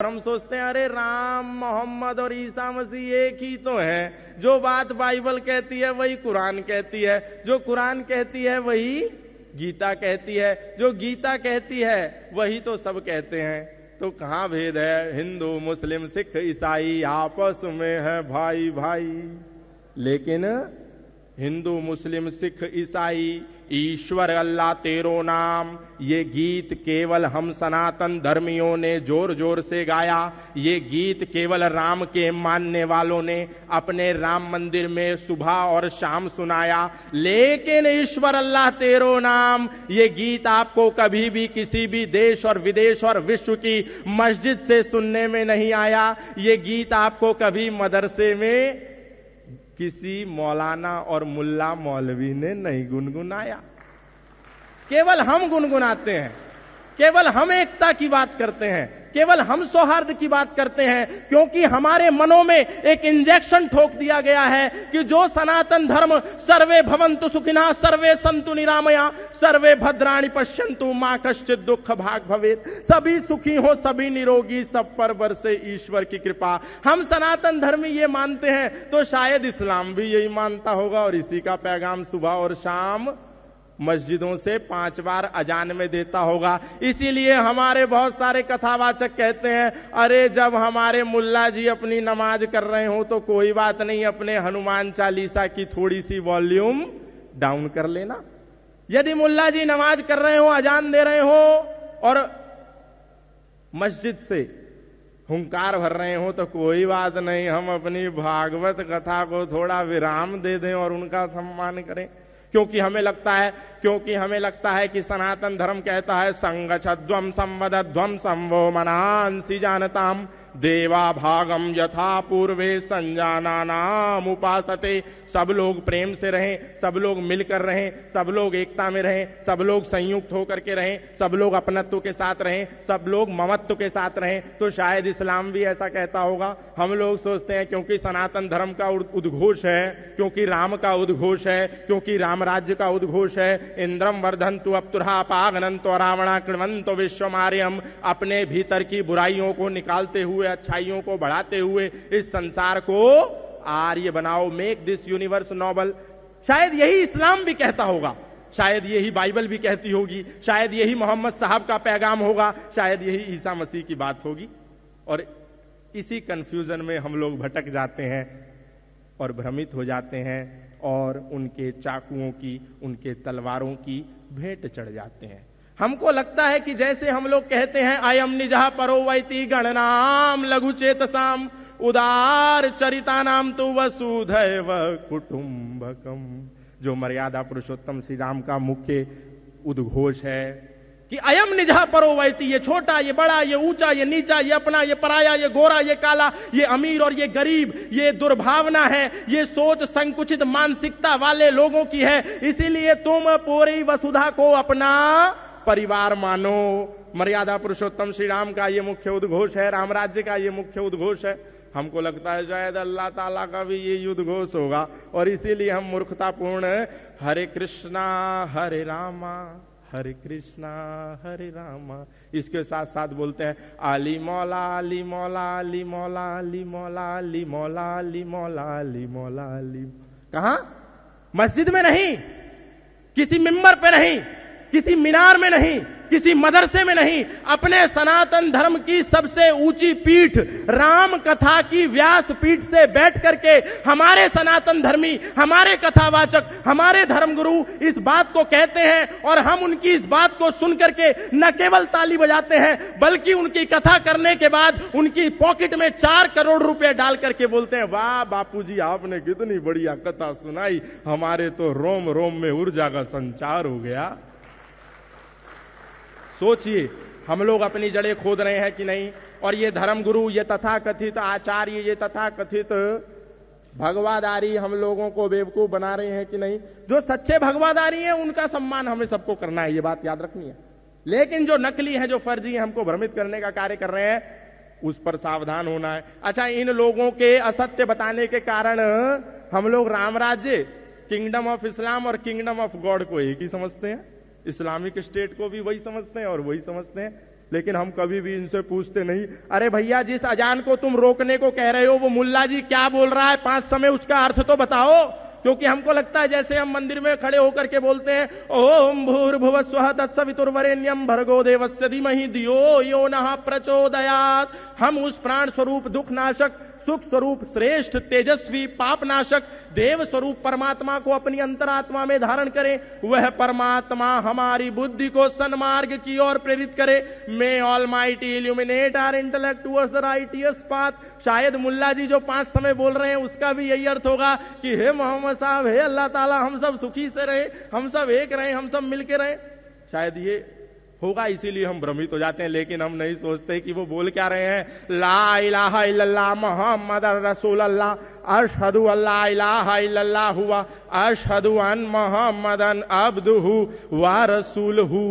हम सोचते हैं अरे राम मोहम्मद और ईसा मसीह एक ही तो हैं, जो बात बाइबल कहती है वही कुरान कहती है, जो कुरान कहती है वही गीता कहती है, जो गीता कहती है वही तो सब कहते हैं। तो कहां भेद है? हिंदू मुस्लिम सिख ईसाई आपस में है भाई भाई। लेकिन हिंदू मुस्लिम सिख ईसाई ईश्वर अल्लाह तेरो नाम, ये गीत केवल हम सनातन धर्मियों ने जोर जोर से गाया। ये गीत केवल राम के मानने वालों ने अपने राम मंदिर में सुबह और शाम सुनाया। लेकिन ईश्वर अल्लाह तेरो नाम, ये गीत आपको कभी भी किसी भी देश और विदेश और विश्व की मस्जिद से सुनने में नहीं आया। ये गीत आपको कभी मदरसे में किसी मौलाना और मुल्ला मौलवी ने नहीं गुनगुनाया। केवल हम गुनगुनाते हैं, केवल हम एकता की बात करते हैं, केवल हम सौहार्द की बात करते हैं, क्योंकि हमारे मनों में एक इंजेक्शन ठोक दिया गया है कि जो सनातन धर्म सर्वे भवन्तु सुखिनः सर्वे सन्तु निरामया सर्वे भद्राणि पश्यन्तु मां कश्चित् दुःख भाग् भवेत्, सभी सुखी हो सभी निरोगी सब पर बरसे ईश्वर की कृपा। हम सनातन धर्मी ये मानते हैं, तो शायद इस्लाम भी यही मानता होगा और इसी का पैगाम सुबह और शाम मस्जिदों से 5 बार अजान में देता होगा। इसीलिए हमारे बहुत सारे कथावाचक कहते हैं अरे जब हमारे मुल्ला जी अपनी नमाज कर रहे हो तो कोई बात नहीं, अपने हनुमान चालीसा की थोड़ी सी वॉल्यूम डाउन कर लेना। यदि मुल्ला जी नमाज कर रहे हो, अजान दे रहे हो और मस्जिद से हुंकार भर रहे हो तो कोई बात नहीं, हम अपनी भागवत कथा को थोड़ा विराम दे दें और उनका सम्मान करें। क्योंकि हमें लगता है कि सनातन धर्म कहता है संगच्छध्वम संवदध्वम संवो मनांसि जानताम देवा भागम यथा पूर्वे संजानानाम उपासते। सब लोग प्रेम से रहें, सब लोग मिलकर रहें, सब लोग एकता में रहें, सब लोग संयुक्त होकर के रहें, सब लोग अपनत्व के साथ रहें, सब लोग ममत्व के साथ रहें। तो शायद इस्लाम भी ऐसा कहता होगा। हम लोग सोचते हैं क्योंकि सनातन धर्म का उद्घोष है, क्योंकि राम का उद्घोष है, क्योंकि राम राज्य का उद्घोष है, इंद्रम वर्धन्तु अप्तुरहा पागनन्तो रावणा कृण्वन्तो विश्वमार्यम, अपने भीतर की बुराइयों को निकालते हुए अच्छाइयों को बढ़ाते हुए इस संसार को आर्य बनाओ, मेक दिस यूनिवर्स नोबल। शायद यही इस्लाम भी कहता होगा, शायद यही बाइबल भी कहती होगी, शायद यही मोहम्मद साहब का पैगाम होगा, शायद यही ईसा मसीह की बात होगी। और इसी कंफ्यूजन में हम लोग भटक जाते हैं और भ्रमित हो जाते हैं और उनके चाकुओं की, उनके तलवारों की भेंट चढ़ जाते हैं। हमको लगता है कि जैसे हम लोग कहते हैं अयम निजः परो वैति गणनाम लघु चेतसाम उदार चरिता नाम तो वसुधैव कुटुंबकम, जो मर्यादा पुरुषोत्तम श्री राम का मुख्य उद्घोष है कि अयम निजः परो वैति, ये छोटा, ये बड़ा, ये ऊंचा, ये नीचा, ये अपना, ये पराया, ये गोरा, ये काला, ये अमीर और ये गरीब, ये दुर्भावना है, ये सोच संकुचित मानसिकता वाले लोगों की है। इसीलिए तुम पूरी वसुधा को अपना परिवार मानो। मर्यादा पुरुषोत्तम श्री राम का ये मुख्य उद्घोष है, राम राज्य का ये मुख्य उद्घोष है। हमको लगता है शायद अल्लाह ताला का भी ये उद्घोष होगा और इसीलिए हम मूर्खतापूर्ण हरे कृष्णा हरे रामा हरे कृष्णा हरे रामा इसके साथ साथ बोलते हैं अली मौला अली मौला अली मौला अली मौला अली मौला अली मौला अली मौला अली। कहां? मस्जिद में नहीं, किसी मिंबर पे नहीं, किसी मीनार में नहीं, किसी मदरसे में नहीं, अपने सनातन धर्म की सबसे ऊंची पीठ राम कथा की व्यास पीठ से बैठ करके हमारे सनातन धर्मी, हमारे कथावाचक, हमारे धर्मगुरु इस बात को कहते हैं और हम उनकी इस बात को सुन करके न केवल ताली बजाते हैं बल्कि उनकी कथा करने के बाद उनकी पॉकेट में 4 करोड़ रुपए डाल करके बोलते हैं वाह बापूजी आपने कितनी बढ़िया कथा सुनाई, हमारे तो रोम रोम में ऊर्जा का संचार हो गया। सोचिए हम लोग अपनी जड़ें खोद रहे हैं कि नहीं। और ये धर्मगुरु, ये तथाकथित आचार्य, ये तथाकथित भगवादारी हम लोगों को बेवकूफ बना रहे हैं कि नहीं। जो सच्चे भगवादारी हैं उनका सम्मान हमें सबको करना है, ये बात याद रखनी है। लेकिन जो नकली है, जो फर्जी है, हमको भ्रमित करने का कार्य कर रहे हैं, उस पर सावधान होना है। अच्छा, इन लोगों के असत्य बताने के कारण हम लोग राम राज्य, किंगडम ऑफ इस्लाम और किंगडम ऑफ गॉड को एक ही समझते हैं, इस्लामिक स्टेट को भी वही समझते हैं और वही समझते हैं। लेकिन हम कभी भी इनसे पूछते नहीं, अरे भैया जिस अजान को तुम रोकने को कह रहे हो वो मुल्ला जी क्या बोल रहा है 5 समय, उसका अर्थ तो बताओ। क्योंकि हमको लगता है जैसे हम मंदिर में खड़े होकर के बोलते हैं ओम भूर्भुवः स्वः तत्सवितुर्वरेण्यं भर्गो देवस्य धीमहि धियो यो नः प्रचोदयात्, हम उस प्राण स्वरूप दुख नाशक सुख स्वरूप श्रेष्ठ तेजस्वी पाप नाशक देव स्वरूप परमात्मा को अपनी अंतरात्मा में धारण करें। वह परमात्मा हमारी बुद्धि को सन्मार्ग की ओर प्रेरित करे। May almighty illuminate our intellect towards the righteous path. शायद मुल्ला जी जो 5 समय बोल रहे हैं उसका भी यही अर्थ होगा कि हे मोहम्मद साहब, हे अल्लाह ताला, हम सब सुखी से रहे, हम सब एक रहे, हम सब मिलके रहे। शायद ये होगा, इसीलिए हम भ्रमित हो जाते हैं। लेकिन हम नहीं सोचते कि वो बोल क्या रहे हैं। ला इलाहा इल्लल्लाह मुहम्मदुर रसूलुल्लाह, अशहदु अल्ला इलाहा इल्लल्लाह हुआ, अशहदु अन मुहम्मदन अब्दुहु व रसूलुहु।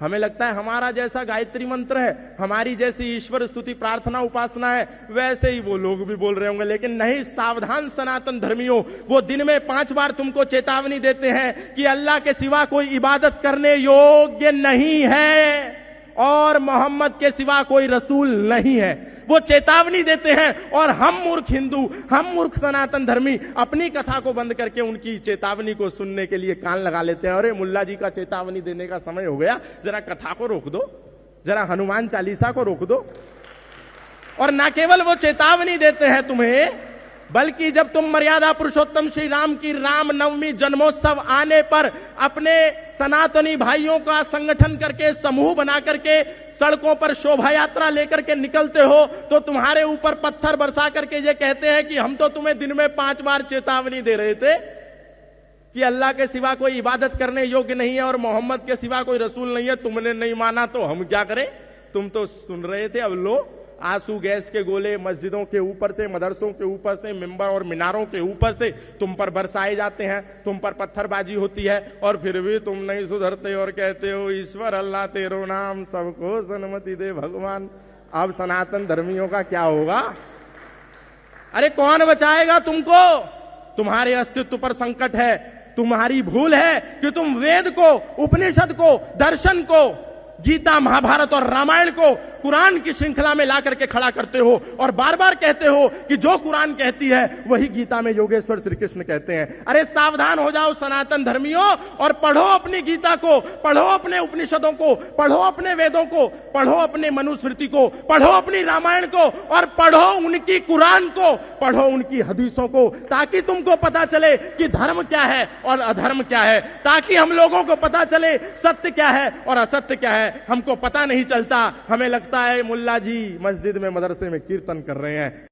हमें लगता है हमारा जैसा गायत्री मंत्र है, हमारी जैसी ईश्वर स्तुति प्रार्थना उपासना है, वैसे ही वो लोग भी बोल रहे होंगे। लेकिन नहीं, सावधान सनातन धर्मियों, वो दिन में 5 बार तुमको चेतावनी देते हैं कि अल्लाह के सिवा कोई इबादत करने योग्य नहीं है और मोहम्मद के सिवा कोई रसूल नहीं है। वो चेतावनी देते हैं और हम मूर्ख हिंदू, हम मूर्ख सनातन धर्मी अपनी कथा को बंद करके उनकी चेतावनी को सुनने के लिए कान लगा लेते हैं। अरे मुल्ला जी का चेतावनी देने का समय हो गया, जरा कथा को रोक दो, जरा हनुमान चालीसा को रोक दो। और ना केवल वो चेतावनी देते हैं तुम्हें, बल्कि जब तुम मर्यादा पुरुषोत्तम श्री राम की रामनवमी जन्मोत्सव आने पर अपने सनातनी भाइयों का संगठन करके समूह बना करके सड़कों पर शोभा यात्रा लेकर के निकलते हो, तो तुम्हारे ऊपर पत्थर बरसा करके ये कहते हैं कि हम तो तुम्हें दिन में 5 बार चेतावनी दे रहे थे कि अल्लाह के सिवा कोई इबादत करने योग्य नहीं है और मोहम्मद के सिवा कोई रसूल नहीं है। तुमने नहीं माना तो हम क्या करें? तुम तो सुन रहे थे। अब लो आंसू गैस के गोले मस्जिदों के ऊपर से, मदरसों के ऊपर से, मिंबर और मीनारों के ऊपर से तुम पर बरसाए जाते हैं, तुम पर पत्थरबाजी होती है और फिर भी तुम नहीं सुधरते और कहते हो ईश्वर अल्लाह तेरो नाम सबको सन्मति दे भगवान। अब सनातन धर्मियों का क्या होगा? अरे कौन बचाएगा तुमको? तुम्हारे अस्तित्व पर संकट है। तुम्हारी भूल है कि तुम वेद को, उपनिषद को, दर्शन को, गीता, महाभारत और रामायण को कुरान की श्रृंखला में ला करके खड़ा करते हो और बार बार कहते हो कि जो कुरान कहती है वही गीता में योगेश्वर श्री कृष्ण कहते हैं। अरे सावधान हो जाओ सनातन धर्मियों और पढ़ो अपनी गीता को, पढ़ो अपने उपनिषदों को, पढ़ो अपने वेदों को, पढ़ो अपने मनुस्मृति को, पढ़ो अपनी रामायण को और पढ़ो उनकी कुरान को, पढ़ो उनकी हदीसों को, ताकि तुमको पता चले कि धर्म क्या है और अधर्म क्या है, ताकि हम लोगों को पता चले सत्य क्या है और असत्य क्या है। हमको पता नहीं चलता, हमें लगता है मुल्ला जी मस्जिद में, मदरसे में कीर्तन कर रहे हैं।